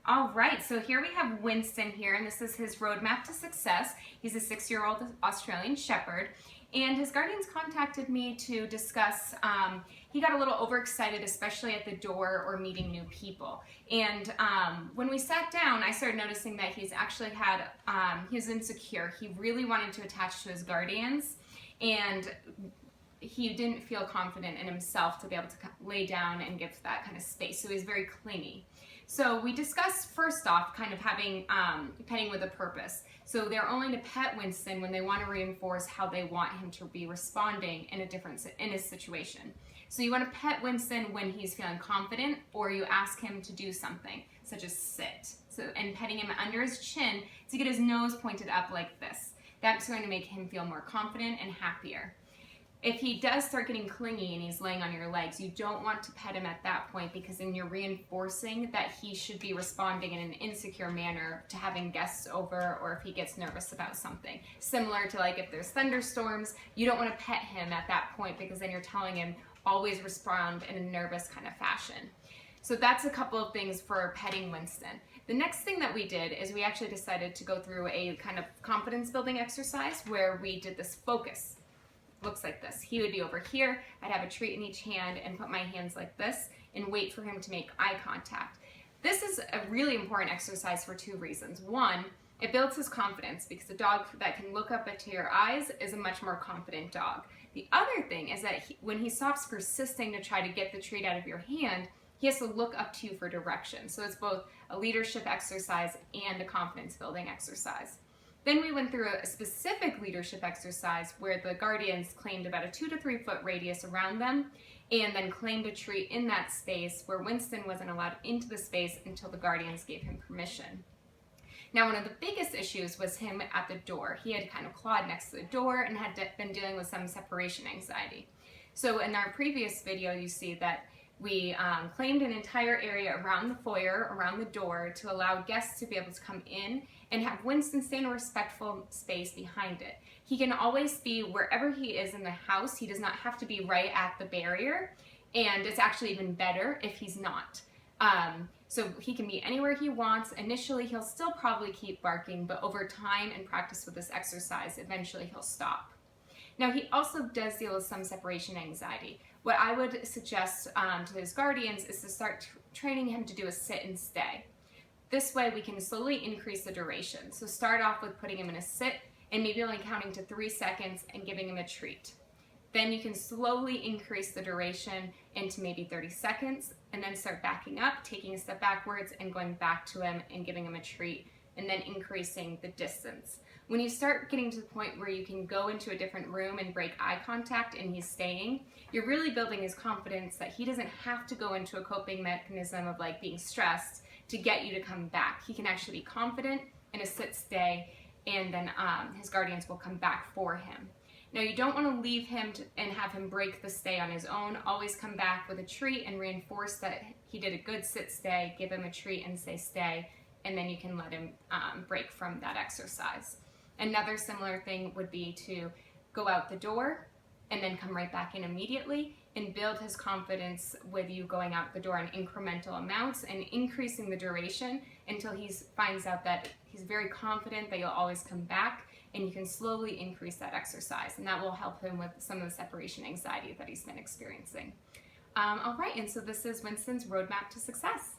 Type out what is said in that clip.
All right, so here we have Winston here, and this is his roadmap to success. He's a 6-year-old Australian Shepherd, and his guardians contacted me to discuss, he got a little overexcited, especially at the door or meeting new people. And when we sat down, I started noticing that he's actually had, he was insecure. He really wanted to attach to his guardians, and he didn't feel confident in himself to be able to lay down and give that kind of space, so he's very clingy. So we discussed first off kind of having petting with a purpose. So they're only to pet Winston when they want to reinforce how they want him to be responding in a situation. So you want to pet Winston when he's feeling confident, or you ask him to do something such as sit. And petting him under his chin to get his nose pointed up like this. That's going to make him feel more confident and happier. If he does start getting clingy and he's laying on your legs, you don't want to pet him at that point, because then you're reinforcing that he should be responding in an insecure manner to having guests over, or if he gets nervous about something. Similar to like if there's thunderstorms, you don't want to pet him at that point, because then you're telling him always respond in a nervous kind of fashion. So that's a couple of things for petting Winston. The next thing that we did is we actually decided to go through a kind of confidence building exercise where we did this focus. Looks like this. He would be over here, I'd have a treat in each hand and put my hands like this and wait for him to make eye contact. This is a really important exercise for two reasons. One, it builds his confidence, because a dog that can look up into your eyes is a much more confident dog. The other thing is that when he stops persisting to try to get the treat out of your hand, he has to look up to you for direction. So it's both a leadership exercise and a confidence building exercise. Then we went through a specific leadership exercise where the guardians claimed about a 2 to 3 foot radius around them, and then claimed a treat in that space where Winston wasn't allowed into the space until the guardians gave him permission. Now, one of the biggest issues was him at the door. He had kind of clawed next to the door and had been dealing with some separation anxiety. So in our previous video, you see that we claimed an entire area around the foyer, around the door, to allow guests to be able to come in and have Winston stay in a respectful space behind it. He can always be wherever he is in the house. He does not have to be right at the barrier, and it's actually even better if he's not. So he can be anywhere he wants. Initially, he'll still probably keep barking, but over time and practice with this exercise, eventually he'll stop. Now, he also does deal with some separation anxiety. What I would suggest to his guardians is to start training him to do a sit and stay. This way we can slowly increase the duration. So start off with putting him in a sit and maybe only counting to 3 seconds and giving him a treat. Then you can slowly increase the duration into maybe 30 seconds and then start backing up, taking a step backwards and going back to him and giving him a treat, and then increasing the distance. When you start getting to the point where you can go into a different room and break eye contact and he's staying, you're really building his confidence that he doesn't have to go into a coping mechanism of like being stressed to get you to come back. He can actually be confident in a sit stay, and then his guardians will come back for him. Now, you don't want to leave him and have him break the stay on his own. Always come back with a treat and reinforce that he did a good sit stay, give him a treat and say stay, and then you can let him break from that exercise. Another similar thing would be to go out the door and then come right back in immediately, and build his confidence with you going out the door in incremental amounts and increasing the duration until he finds out that he's very confident that you'll always come back, and you can slowly increase that exercise, and that will help him with some of the separation anxiety that he's been experiencing. All right, and so this is Winston's roadmap to success.